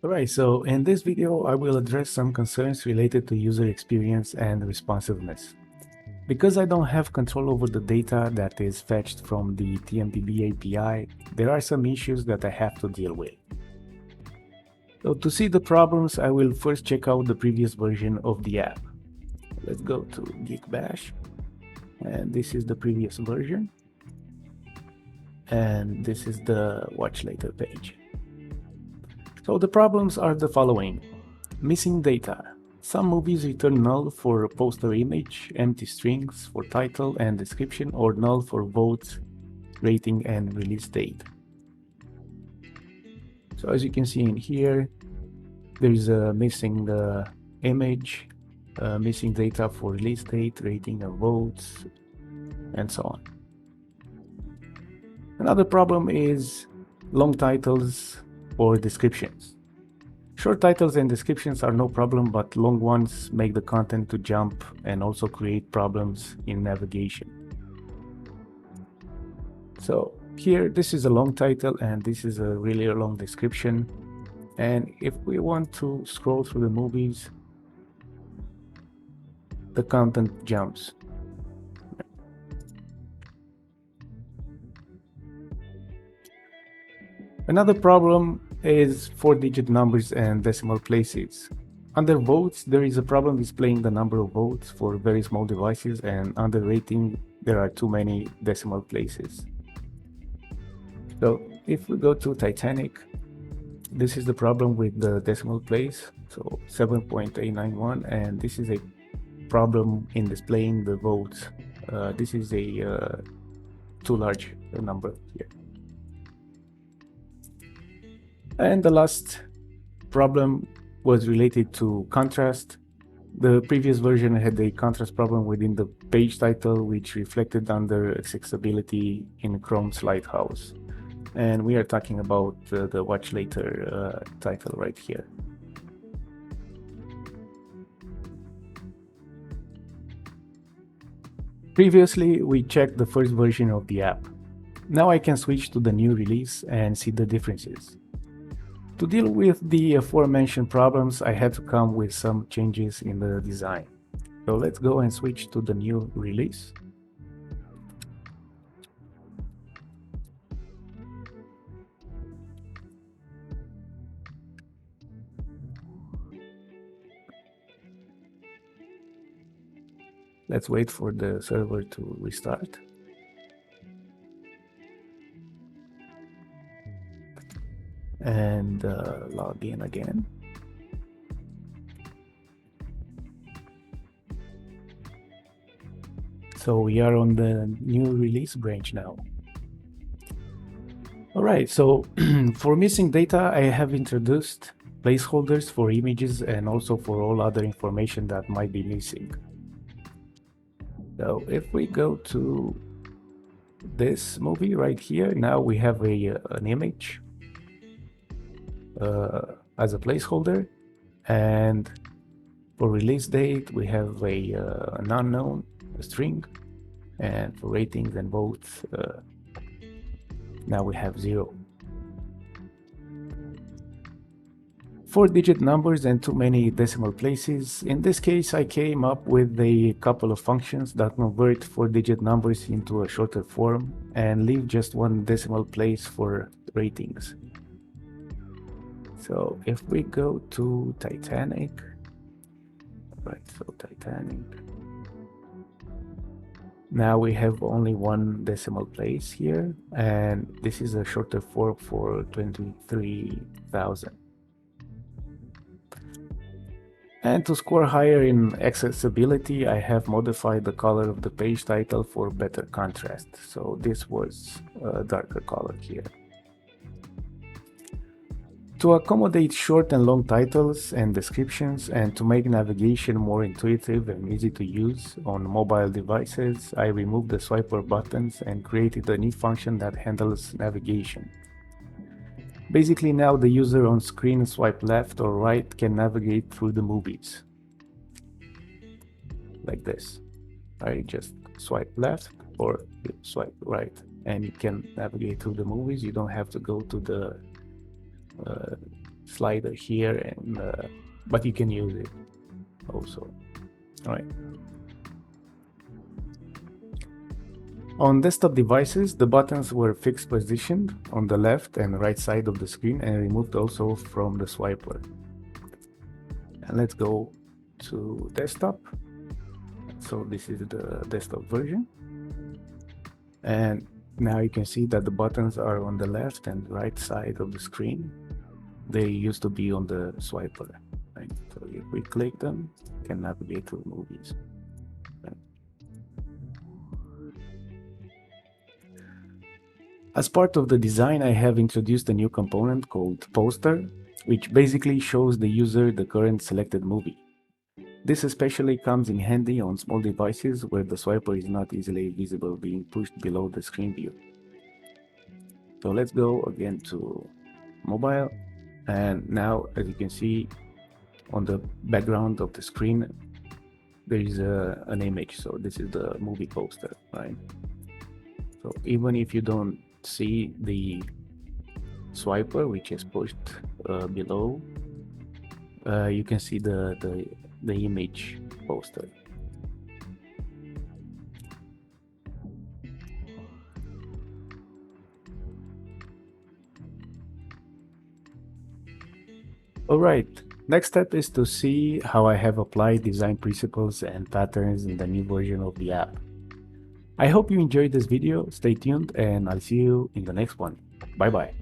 Alright, so in this video, I will address some concerns related to user experience and responsiveness. Because I don't have control over the data that is fetched from the TMDB API, there are some issues that I have to deal with. So to see the problems, I will first check out the previous version of the app. Let's go to Geekbash, and this is the previous version. And this is the watch later page. So the problems are the following. Missing data. Some movies return null for poster image, empty strings for title and description, or null for votes, rating, and release date. So as you can see in here, there's a missing image, missing data for release date, rating, and votes, and so on. Another problem is long titles or descriptions. Short titles and descriptions are no problem, but long ones make the content to jump and also create problems in navigation. So here, this is a long title and this is a really long description. And if we want to scroll through the movies, the content jumps. Another problem is 4-digit numbers and decimal places. Under votes, there is a problem displaying the number of votes for very small devices, and under rating, there are too many decimal places. So if we go to Titanic, this is the problem with the decimal place, so 7.891, and this is a problem in displaying the votes. This is a too large number here. And the last problem was related to contrast. The previous version had a contrast problem within the page title, which reflected under accessibility in Chrome's Lighthouse. And we are talking about the watch later title right here. Previously, we checked the first version of the app. Now I can switch to the new release and see the differences. To deal with the aforementioned problems, I had to come with some changes in the design. So let's go and switch to the new release. Let's wait for the server to restart. And log in again. So we are on the new release branch now. All right, so for missing data, I have introduced placeholders for images and also for all other information that might be missing. So if we go to this movie right here, now we have an image as a placeholder, and for release date we have an unknown string, and for ratings and votes now we have 0. 4-digit numbers and too many decimal places. In this case, I came up with a couple of functions that convert 4-digit numbers into a shorter form and leave just one decimal place for ratings. So if we go to Titanic, right, so Titanic, now we have only one decimal place here, and this is a shorter form for 23,000. And to score higher in accessibility, I have modified the color of the page title for better contrast. So this was a darker color here. To accommodate short and long titles and descriptions, and to make navigation more intuitive and easy to use on mobile devices, I removed the swiper buttons and created a new function that handles navigation. Basically, now the user on screen swipe left or right can navigate through the movies. Like this. I just swipe left or swipe right, and you can navigate through the movies. You don't have to go to the slider here, and but you can use it also. All right. On desktop devices, the buttons were fixed positioned on the left and right side of the screen and removed also from the swiper. And let's go to desktop. So this is the desktop version. And now you can see that the buttons are on the left and right side of the screen. They used to be on the swiper. Right? So if we click them, we can navigate through movies. Right? As part of the design, I have introduced a new component called Poster, which basically shows the user the current selected movie. This especially comes in handy on small devices where the swiper is not easily visible, being pushed below the screen view. So let's go again to mobile, and now as you can see on the background of the screen there is an image. So this is the movie poster, right? So even if you don't see the swiper which is pushed below, you can see the image poster. All right, next step is to see how I have applied design principles and patterns in the new version of the app. I hope you enjoyed this video. Stay tuned and I'll see you in the next one. Bye bye.